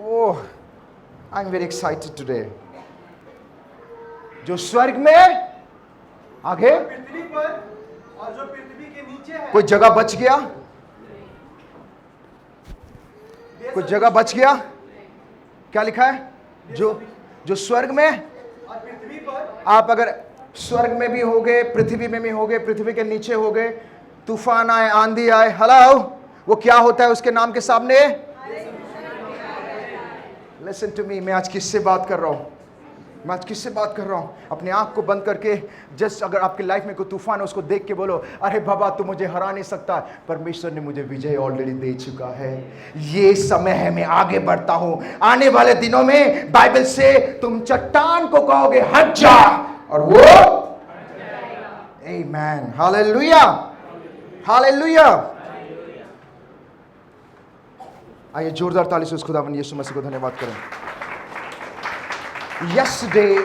oh, I am very excited today. जो स्वर्ग में आगे, पृथ्वी पर और जो पृथ्वी के नीचे है, कोई जगह बच गया, कोई जगह बच गया। क्या लिखा है? जो स्वर्ग में और पृथ्वी पर, आप अगर स्वर्ग में भी हो गए, पृथ्वी में भी हो गए, पृथ्वी के नीचे हो गए, तूफान आए, आंधी आए, हेलो, वो क्या होता है उसके नाम के सामने? लिसन टू मी, मैं आज किससे बात कर रहा हूं? अपने आंख को बंद करके जस्ट अगर आपकी लाइफ में कोई तूफान है, उसको देख के बोलो, अरे बाबा तू मुझे हरा नहीं सकता, परमेश्वर ने मुझे विजय ऑलरेडी दे चुका है। ये समय है, मैं आगे बढ़ता हूं। आने वाले दिनों में बाइबल से तुम चट्टान को कहोगे हट जा, और वो आमीन, हालेलुया, हालेलुया। आइए जोरदार ताली से उस खुदावन यीशु मसीह को धन्यवाद करें। Yesterday,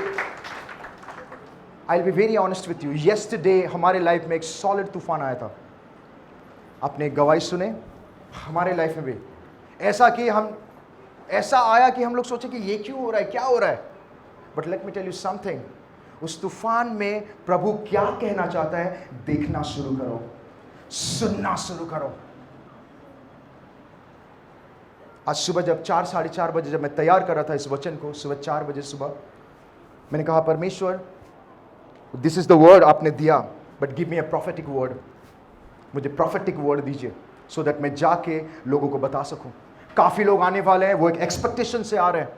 I'll be very honest with you. Yesterday हमारे लाइफ में एक सॉलिड तूफान आया था। आपने एक गवाही सुने, हमारे लाइफ में भी ऐसा आया कि हम लोग सोचे कि ये क्यों हो रहा है, क्या हो रहा है। But let me tell you something, उस तूफान में प्रभु क्या कहना चाहता है देखना शुरू करो, सुनना शुरू करो। आज सुबह जब 4 साढ़े 4 बजे जब मैं तैयार कर रहा था इस वचन को, सुबह 4 बजे सुबह, मैंने कहा परमेश्वर दिस इज द वर्ड आपने दिया, but give me a prophetic word, मुझे प्रोफेटिक वर्ड दीजिए सो दैट मैं जाके लोगों को बता सकूं। काफी लोग आने वाले हैं, वो एक एक्सपेक्टेशन से आ रहे हैं।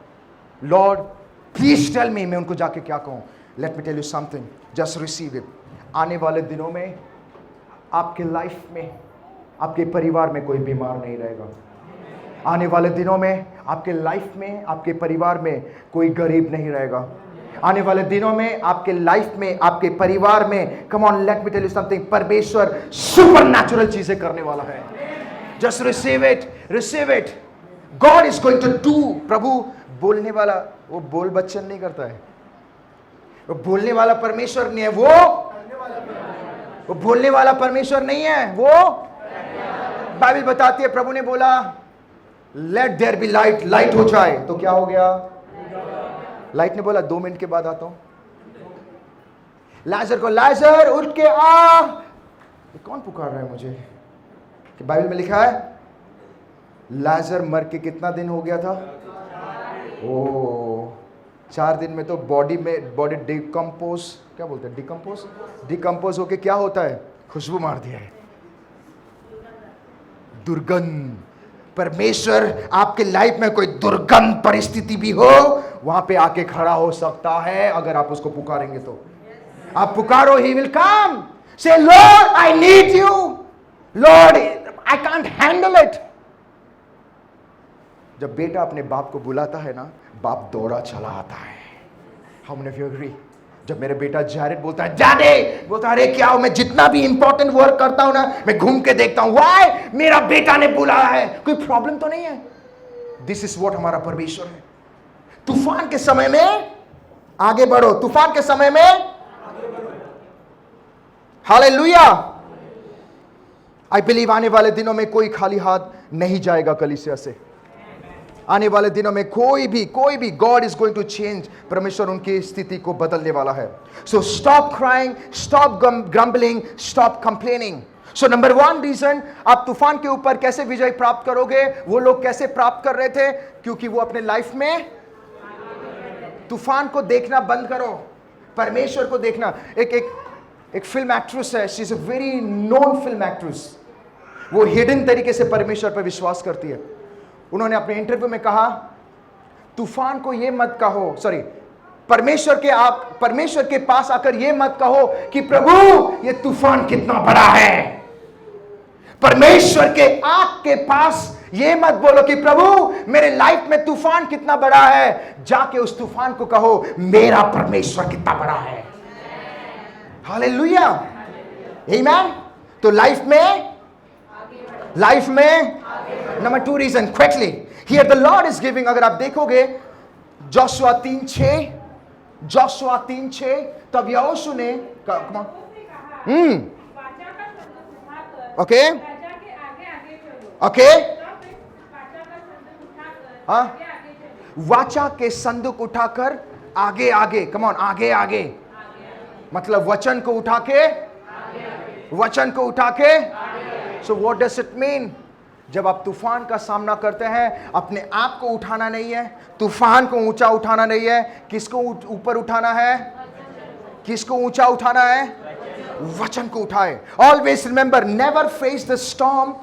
लॉर्ड प्लीज टेल मी, मैं उनको जाके क्या कहूं। Let me tell you something, just receive it. आने वाले दिनों में आपके लाइफ में, आपके परिवार में कोई बीमार नहीं रहेगा। आने वाले दिनों में आपके लाइफ में, आपके परिवार में कोई गरीब नहीं रहेगा। आने वाले दिनों में आपके लाइफ में, आपके परिवार में, come on let me tell you something, परमेश्वर सुपरनैचुरल चीजें करने वाला है। Just receive it, receive it. God is going to do. प्रभु बोलने वाला, वो बोल बच्चन नहीं करता है, वो बोलने वाला परमेश्वर नहीं है, वो बोलने वाला परमेश्वर नहीं है। वो बाइबल बताती है, प्रभु ने बोला let there be light, light हो जाए, तो क्या हो गया? लाइट ने बोला 2 मिनट के बाद आता हूं। लाजर को, लाजर उठ के आ। ये कौन पुकार रहा है मुझे? कि बाइबल में लिखा है लाजर मर के कितना दिन हो गया था? ओ 4 दिन में तो बॉडी डिकम्पोज, क्या बोलते हैं, डिकम्पोज होके क्या होता है? खुशबू मार दिया है, दुर्गंध। परमेश्वर आपके लाइफ में कोई दुर्गंध परिस्थिति भी हो, वहां पे आके खड़ा हो सकता है अगर आप उसको पुकारेंगे तो। आप पुकारो, ही will come. Say Lord I need you, Lord I can't handle it. जब बेटा अपने बाप को बुलाता है ना, बाप दौड़ा चला आता है। How many of you agree? जब मेरा बेटा जैरेड बोलता है डैडी, बोलता है अरे क्या हो, मैं जितना भी इंपॉर्टेंट वर्क करता हूं ना, मैं घूम के देखता हूं, व्हाई? मेरा बेटा ने बुलाया है, कोई प्रॉब्लम तो नहीं है। दिस इज व्हाट हमारा परमेश्वर है। तूफान के समय में आगे बढ़ो, तूफान के समय में हालेलुया। आई बिलीव आने वाले दिनों में कोई खाली हाथ नहीं जाएगा कलीसिया से। आने वाले दिनों में कोई भी God is going to change. परमेश्वर उनकी स्थिति को बदलने वाला है। So stop crying, stop grumbling, stop complaining. So number 1 reason आप तूफान के ऊपर कैसे विजय प्राप्त करोगे, वो लोग कैसे प्राप्त कर रहे थे? क्योंकि वो अपने लाइफ में तूफान को देखना बंद करो, परमेश्वर को देखना। एक फिल्म एक्ट्रेस है, she is a very known film actress. वो हिडन तरीके से परमेश्वर पर विश्वास करती है। उन्होंने अपने इंटरव्यू में कहा तूफान को ये मत कहो, सॉरी, परमेश्वर के पास आकर ये मत कहो कि प्रभु ये तूफान कितना बड़ा है। परमेश्वर के आंख के पास ये मत बोलो कि प्रभु मेरे लाइफ में तूफान कितना बड़ा है। जाके उस तूफान को कहो मेरा परमेश्वर कितना बड़ा है। हालेलुया, आमीन। तो लाइफ में number 2 reason, quickly here the Lord is giving. अगर आप देखोगे जोशुआ 3:6, तब यहोशू ने ओके हाँ, वाचा के संदूक उठाकर आगे आगे, कम ऑन, आगे आगे, मतलब वचन को उठा के। सो व्हाट डज इट मीन? जब आप तूफान का सामना करते हैं, अपने आप को उठाना नहीं है, तूफान को ऊंचा उठाना नहीं है। किसको ऊपर उठाना है? किसको ऊंचा उठाना है? वचन को उठाए। Always remember, never face the storm.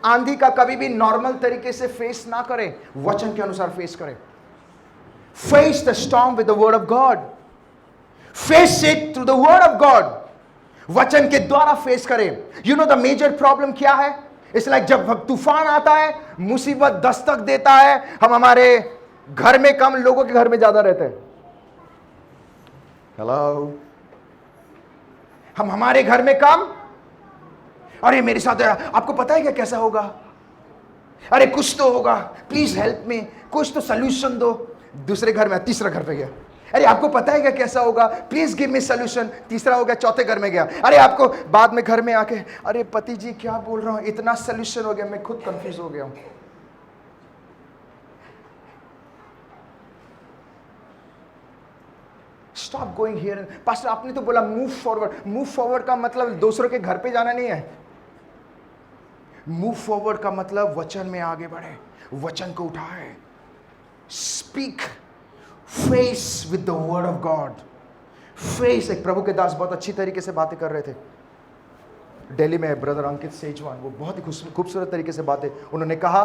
आंधी का कभी भी नॉर्मल तरीके से फेस ना करें, वचन के अनुसार फेस करें। Face the storm with the word of God, face it through the word of God. वचन के द्वारा फेस करें। You know the major problem क्या है? इट्स लाइक जब तूफान आता है, मुसीबत दस्तक देता है, हम हमारे घर में कम, लोगों के घर में ज्यादा रहते हैं। हेलो, हम हमारे घर में कम, अरे मेरे साथ आपको पता है क्या कैसा होगा? अरे कुछ तो होगा, प्लीज हेल्प मी, कुछ तो सोल्यूशन दो। दूसरे घर में, तीसरा घर पे गया, अरे आपको पता है क्या कैसा होगा, प्लीज गिव मी सोल्यूशन। तीसरा हो गया, चौथे घर में गया, अरे आपको बाद में घर में आके, अरे पति जी क्या बोल रहा हूं, इतना सोल्यूशन हो गया, मैं खुद कंफ्यूज हो गया हूं। Stop going here. पास्टर आपने तो बोला मूव फॉरवर्ड। मूव फॉरवर्ड का मतलब दूसरों के घर पे जाना नहीं है। मूव फॉरवर्ड का मतलब वचन में आगे बढ़े, वचन को उठाए। Speak face with the word of God. Face, एक प्रभु के दास बहुत अच्छी तरीके से बातें कर रहे थे दिल्ली में, ब्रदर अंकित सेजवान, वो बहुत ही खूबसूरत तरीके से बातें, उन्होंने कहा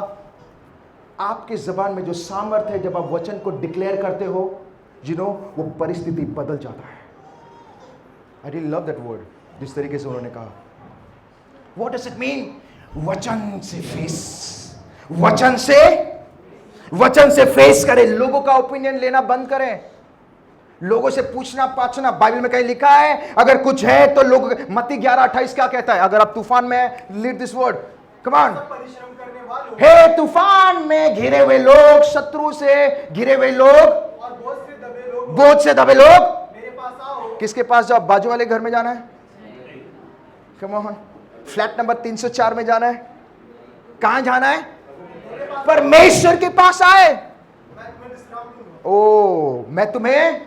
आपके जबान में जो सामर्थ है, जब आप वचन को डिक्लेयर करते हो, वो परिस्थिति बदल जाता है। I really love that word, जिस तरीके से उन्होंने कहा। What does it mean? वचन से फेस, वचन से फेस करें। लोगों का ओपिनियन लेना बंद करें, लोगों से पूछना पाछना। बाइबल में कहीं लिखा है अगर कुछ है तो लोग, मत्ती 11:28 क्या कहता है? अगर आप तूफान में, lead this word, come on. परिश्रम करने वालों हे तूफान में घिरे हुए लोग, शत्रु से घिरे हुए लोग, और बोझ से दबे लोग, मेरे पास आओ। किसके पास जाओ? बाजू वाले घर में जाना है? Come on. फ्लैट नंबर 304 में जाना है? कहां जाना है? परमेश्वर के पास आए। मैं तुम्हें विश्राम दूंगा। ओ, मैं तुम्हें,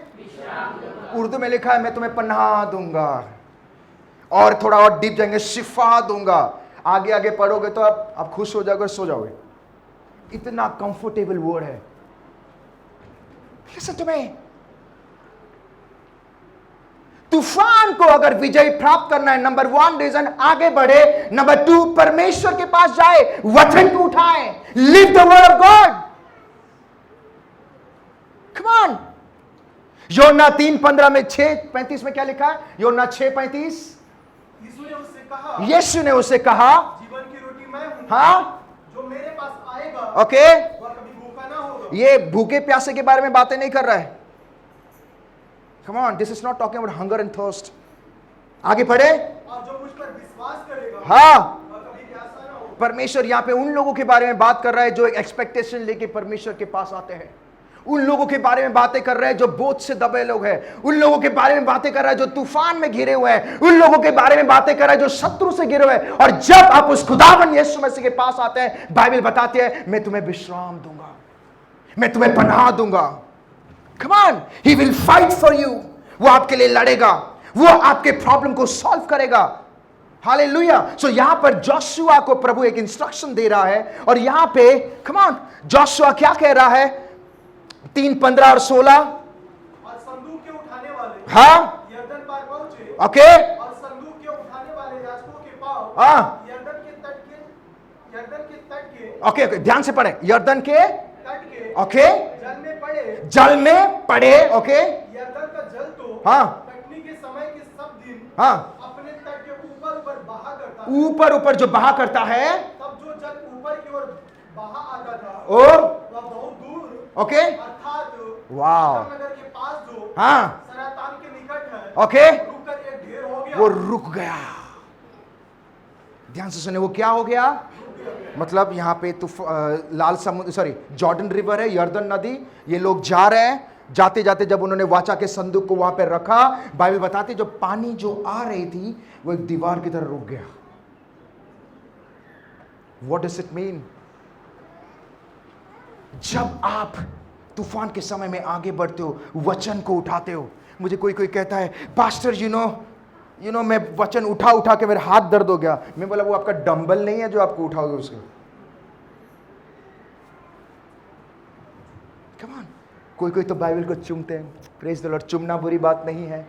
उर्दू में लिखा है मैं तुम्हें पनाह दूंगा। और थोड़ा और डीप जाएंगे, शिफा दूंगा। आगे आगे पढ़ोगे तो आप खुश हो जाओगे, सो जाओगे। इतना कंफर्टेबल वर्ड है। Listen to me. तूफान को अगर विजय प्राप्त करना है, नंबर 1 रीजन आगे बढ़े, नंबर 2 परमेश्वर के पास जाए, वचन को उठाए, live the word of God. Come on. योना 3:15 में 6:35 में क्या लिखा है? योना 6:35। यीशु ने उससे कहा जीवन की रोटी मैं हूं। हाँ, जो मेरे पास आएगा ओके, वह कभी भूखा ना होगा। ये भूखे प्यासे के बारे में बातें नहीं कर रहा है। Come on, this is not talking about hunger and thirst. आगे पढ़े। और जो मुझ पर विश्वास करेगा हाँ, वह कभी प्यासा ना होगा। परमेश्वर यहाँ पे उन लोगों के बारे में बात कर रहा है जो एक्सपेक्टेशन लेके परमेश्वर के पास आते हैं। उन लोगों के बारे में बातें कर रहे हैं जो बोझ से दबे लोग हैं। उन लोगों के बारे में बातें कर रहा है जो तूफान में घिरे हुए हैं। उन लोगों के बारे में बातें कर रहा है जो शत्रु से घिरे हुए हैं। और जब आप उस खुदावन यीशु मसीह के पास आते हैं, बाइबल बताती है मैं तुम्हें विश्राम दूंगा, मैं तुम्हें पनाह दूंगा। Come on, he will fight for you. वो आपके लिए लड़ेगा, वो आपके प्रॉब्लम को सॉल्व करेगा। हालेलुया। सो यहां पर जोशुआ को प्रभु एक इंस्ट्रक्शन दे रहा है, और यहां पे कम ऑन, जोशुआ क्या कह रहा है? 3:15 और 16। और संदूक के उठाने वाले हाँ, यरदन पार पहुंचे। ओके, और संदूक के उठाने वाले याजकों के पांव हाँ, यरदन के तट के ओके, ओके, ध्यान से पढ़े। यरदन के तट के ओके, जल में पड़े। जल में पड़े, ओके, यरदन का जल तो हाँ, कटनी के समय के सब दिन हाँ, अपने तट के ऊपर ऊपर बहा करता है। ऊपर ऊपर जो बहा करता है, तब जो जल ऊपर की ओर बहा आता था ओ, वह बहुत दूर, ओके, अर्थात वाह, नगर के पास जो हाँ, सरातान के निकट है, ओके, रुककर एक ढेर हो गया। वो रुक गया। ध्यान से सुने, वो क्या हो गया? मतलब यहां पे लाल समुद्र, सॉरी, जॉर्डन रिवर है, यर्दन नदी। ये लोग जा रहे हैं, जाते जाते जब उन्होंने वाचा के संदूक को वहां पे रखा, बाइबल बताती जो पानी जो आ रही थी वो एक दीवार की तरह रुक गया। What does it mean? जब आप तूफान के समय में आगे बढ़ते हो, वचन को उठाते हो। मुझे कोई कहता है पास्टर यू नो मैं वचन उठा के मेरा हाथ दर्द हो गया। मैं बोला वो आपका डंबल नहीं है जो आपको उठाओगे उसको। Come on. कोई तो बाइबल को चूमते हैं, प्रेज द लॉर्ड। चूमना बुरी बात नहीं है।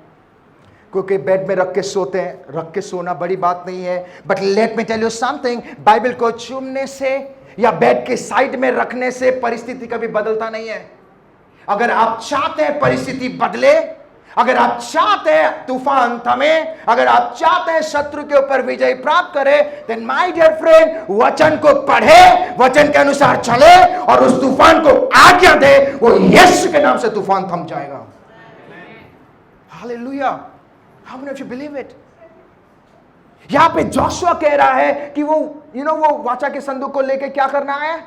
कोई बेड में रख के सोते हैं, रख के सोना बड़ी बात नहीं है। But let me tell you something, Bible को चूमने से या बेड के साइड में रखने से परिस्थिति कभी बदलता नहीं है। अगर आप चाहते हैं परिस्थिति बदले, अगर आप चाहते हैं तूफान थमे, अगर आप चाहते हैं शत्रु के ऊपर विजय प्राप्त करे, देन माय डियर फ्रेंड, वचन को पढ़े, वचन के अनुसार चले और उस तूफान को आज्ञा दे, वो यीशु के नाम से तूफान थम जाएगा। Hallelujah. How many of you believe it? यहां पे जोशुआ कह रहा है कि वो वो वाचा के संदूक को लेके क्या करना है?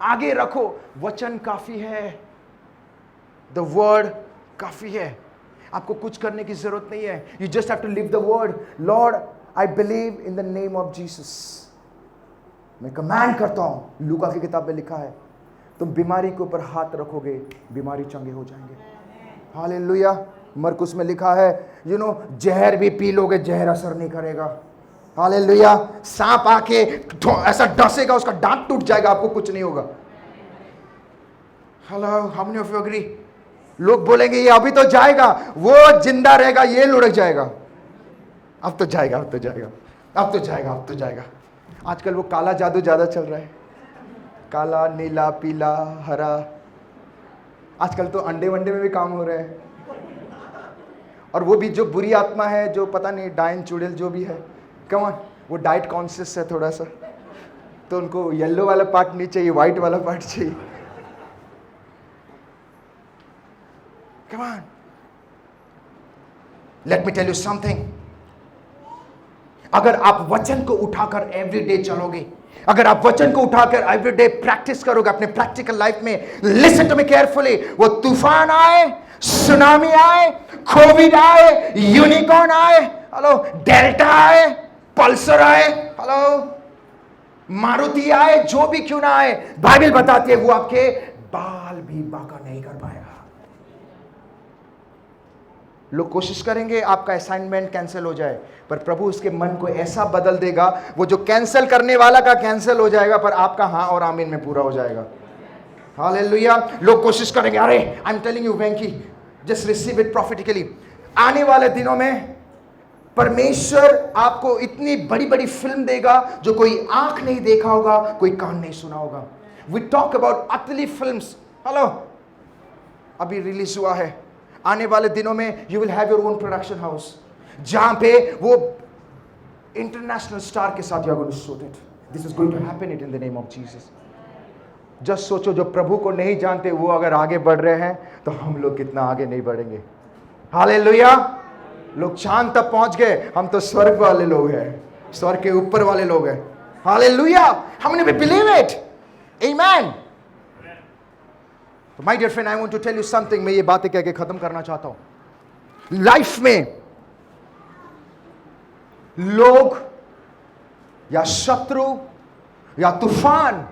आगे रखो। वचन काफी है, द वर्ड काफी है, आपको कुछ करने की जरूरत नहीं है। You just have to live the word. Lord I believe in the name of Jesus. मैं कमांड करता हूं, लूका की किताब में लिखा है, तुम बीमारी के ऊपर हाथ रखोगे, बीमारी चंगे हो जाएंगे। हालेलुया। मरकुस में लिखा है, जहर भी पी लोगे, जहर असर नहीं करेगा। हालेलुया। सांप आके ऐसा डसेगा, उसका दांत टूट जाएगा, आपको कुछ नहीं होगा। Hello, how many of you agree? लोग बोलेंगे ये अभी तो जाएगा, वो जिंदा रहेगा, ये लुढ़क जाएगा। अब तो जाएगा, अब तो जाएगा, अब तो जाएगा, अब तो जाएगा। आजकल वो काला जादू ज्यादा चल रहा है, काला, नीला, पीला, हरा। आजकल तो अंडे वंडे में भी काम हो रहे हैं। और वो भी जो बुरी आत्मा है, जो पता नहीं डायन चुड़ैल जो भी है, कम ऑन, वो डाइट कॉन्शियस है थोड़ा सा, तो उनको येलो वाला पार्ट नहीं चाहिए, व्हाइट वाला पार्ट चाहिए। Come on, let me tell you something. अगर आप वचन को उठाकर एवरीडे चलोगे, अगर आप वचन को उठाकर एवरीडे प्रैक्टिस करोगे अपने प्रैक्टिकल लाइफ में, लिसन टू मी केयरफुली, वो तूफान आए, सुनामी आए, कोविड आए, यूनिकॉर्न आए, हेलो, डेल्टा आए, पल्सर आए, हेलो, मारुति आए, जो भी क्यों ना आए, बाइबल बताती है वो आपके बाल भी बांका नहीं कर पाएगा। लोग कोशिश करेंगे आपका असाइनमेंट कैंसिल हो जाए, पर प्रभु उसके मन को ऐसा बदल देगा, वो जो कैंसिल करने वाला का कैंसिल हो जाएगा, पर आपका हाँ और आमीन में पूरा हो जाएगा। हालेलुया। लोग कोशिश करेंगे, अरे I am telling you Venky, just receive it prophetically. आने वाले दिनों में परमेश्वर आपको इतनी बड़ी बड़ी फिल्म देगा जो कोई आंख नहीं देखा होगा, कोई कान नहीं सुना होगा। We talk about Atlee films, hello, अभी रिलीज हुआ है। आने वाले दिनों में you will have your own production house, जहां पे वो इंटरनेशनल स्टार के साथ you are going to shoot it. This is going to happen it in the name of Jesus. Just सोचो, जो प्रभु को नहीं जानते वो अगर आगे बढ़ रहे हैं, तो हम लोग कितना आगे नहीं बढ़ेंगे। हालेलुया। लोग चांद तक पहुंच गए, हम तो स्वर्ग वाले लोग हैं, स्वर्ग के ऊपर वाले लोग हैं। हालेलुया। हमने भी बिलीव इट। आमीन। My dear friend, I want to tell you something. मैं ये बातें कह के खत्म करना चाहता हूं। लाइफ में लोग या शत्रु या तूफान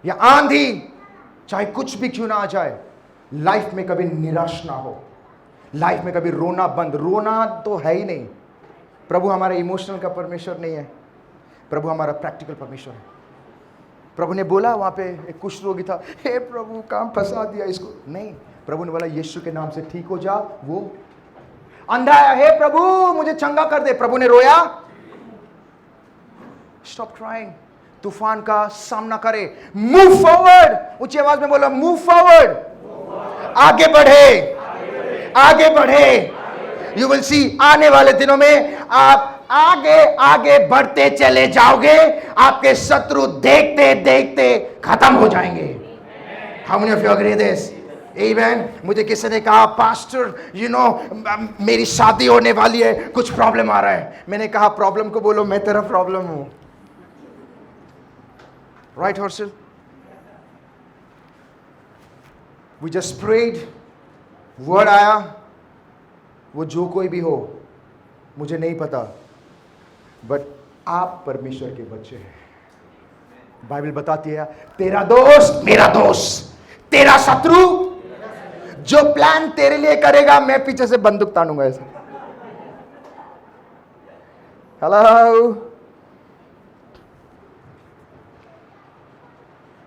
या आंधी, चाहे कुछ भी क्यों ना आ जाए, लाइफ में कभी निराश ना हो, लाइफ में कभी रोना बंद। रोना तो है ही नहीं। प्रभु हमारा इमोशनल का परमेश्वर नहीं है, प्रभु हमारा प्रैक्टिकल परमेश्वर है। प्रभु ने बोला वहां पे एक कुष्ठ रोगी था, हे प्रभु काम फंसा दिया इसको, नहीं, प्रभु ने बोला यीशु के नाम से ठीक हो जा। वो अंधा आया, हे प्रभु मुझे चंगा कर दे, प्रभु ने रोया, स्टॉप क्राइंग। तूफान का सामना करे, मूव फॉरवर्ड, ऊंची आवाज में बोला मूव फॉरवर्ड, आगे बढ़े, आगे बढ़े। यू विल सी, आने वाले दिनों में आप आगे आगे बढ़ते चले जाओगे, आपके शत्रु देखते देखते खत्म हो जाएंगे। How many of you agree this? Amen. मुझे किसी ने कहा, पास्टर मेरी शादी होने वाली है, कुछ प्रॉब्लम आ रहा है। मैंने कहा प्रॉब्लम को बोलो मैं तेरा प्रॉब्लम हूं। Right Harshal? We just prayed, word आया, वो जो कोई भी हो मुझे नहीं पता, बट आप परमेश्वर के बच्चे हैं। बाइबल बताती है, तेरा दोस्त मेरा दोस्त, तेरा शत्रु जो प्लान तेरे लिए करेगा, मैं पीछे से बंदूक तानूंगा ऐसा। हेलो।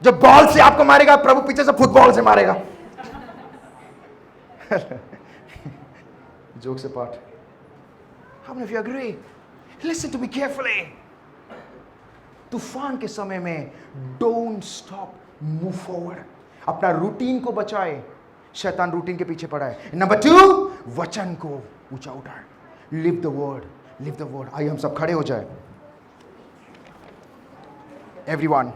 जो बॉल से आपको मारेगा, प्रभु पीछे से फुटबॉल से मारेगा। जोक से part. How many of you agree? Listen to me carefully. तूफान के समय में don't stop, move forward. अपना रूटीन को बचाए, शैतान रूटीन के पीछे पड़ा है। नंबर 2, वचन को ऊंचा उठाए, live the word, live the word. आइए हम सब खड़े हो जाए। Everyone,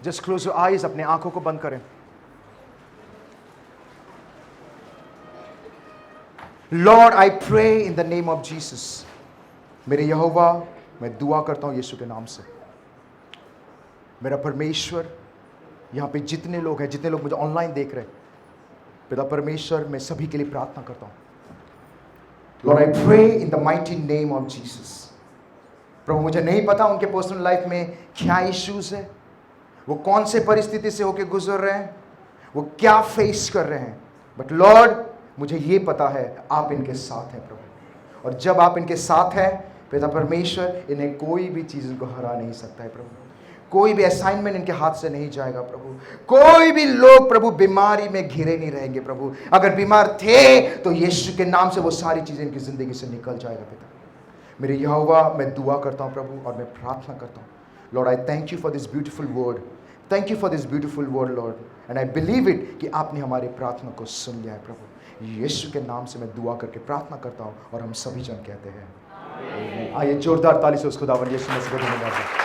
just close your eyes, अपने आंखों को बंद करें। Lord I pray in the name of Jesus, मेरे यहोवा मैं दुआ करता हूं यीशु के नाम से, मेरा परमेश्वर, यहां पे जितने लोग हैं, जितने लोग मुझे ऑनलाइन देख रहे हैं, पिता परमेश्वर मैं सभी के लिए प्रार्थना करता हूं। Lord I pray in the mighty name of Jesus. प्रभु मुझे नहीं पता उनके पर्सनल लाइफ में क्या इश्यूज है, वो कौन से परिस्थिति से होके गुजर रहे हैं, वो क्या फेस कर रहे हैं, बट लॉर्ड मुझे ये पता है आप इनके साथ हैं प्रभु, और जब आप इनके साथ हैं पिता परमेश्वर, इन्हें कोई भी चीज़ इनको हरा नहीं सकता है प्रभु, कोई भी असाइनमेंट इनके हाथ से नहीं जाएगा प्रभु, कोई भी लोग प्रभु बीमारी में घिरे नहीं रहेंगे प्रभु, अगर बीमार थे तो यीशु के नाम से वो सारी चीज़ें इनकी ज़िंदगी से निकल जाएगा पिता। मेरे यहोवा मैं दुआ करता हूँ प्रभु, और मैं प्रार्थना करता हूँ Lord, I thank you for this beautiful word, thank you for this beautiful word Lord, and I believe it कि आपने हमारी प्रार्थना को सुन लिया है प्रभु। यीशु के नाम से मैं दुआ करके प्रार्थना करता हूँ, और हम सभी जन कहते हैं आइए जोरदार ताली से उस खुदावन यीशु मसीह को धन्यवाद दें।